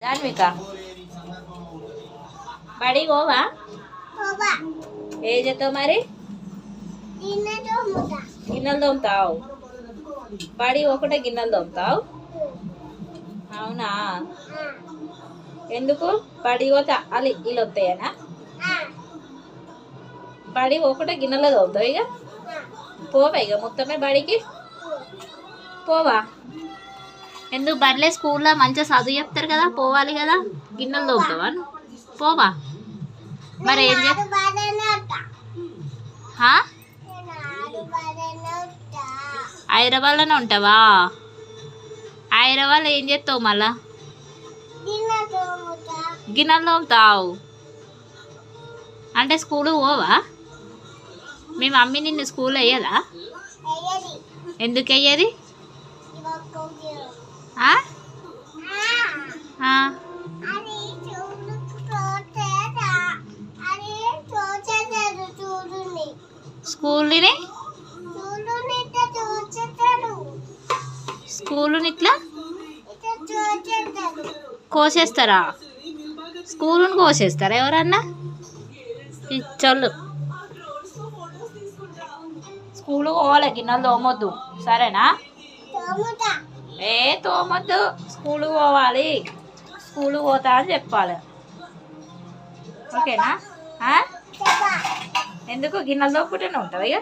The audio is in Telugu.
జాన్విక బడి పోవా ఏ చేస్తావు మరి గిన్నెలు తోముతావు బడి ఒకటే గిన్నెలు తోముతావు అవునా ఎందుకు బడి పోతే అలి ఇల్లు వస్తాయనా బడి ఒకటే గిన్నెలో తోముతావు ఇక పోవా ఇక మొత్తమే బడికి పోవా ఎందుకు బడిలే స్కూల్లో మంచిగా చదువు చెప్తారు కదా పోవాలి కదా గిన్నెలు తోముతావా పోవా మరి ఏం హైదరాబాద్లోనే ఉంటావా హైదరాబాద్లో ఏం చేస్తావు మళ్ళా గిన్నెలు తోముతావు అంటే స్కూల్ పోవా మీ మమ్మీ నిన్ను స్కూల్ వేయదా ఎందుకు వెయ్యది స్కూల్ని ఇట్లా కోసేస్తారా స్కూల్ని కోసేస్తారా ఎవరన్నా చల్లు స్కూల్ పోవాలి గిన్నెలు తోమొద్దు సరేనా ఏ తోమొద్దు స్కూల్ పోవాలి స్కూల్ పోతా అని చెప్పాలి ఓకేనా ఎందుకు గిన్నెలు తోపుకుంటూనే ఉంటావు ఇక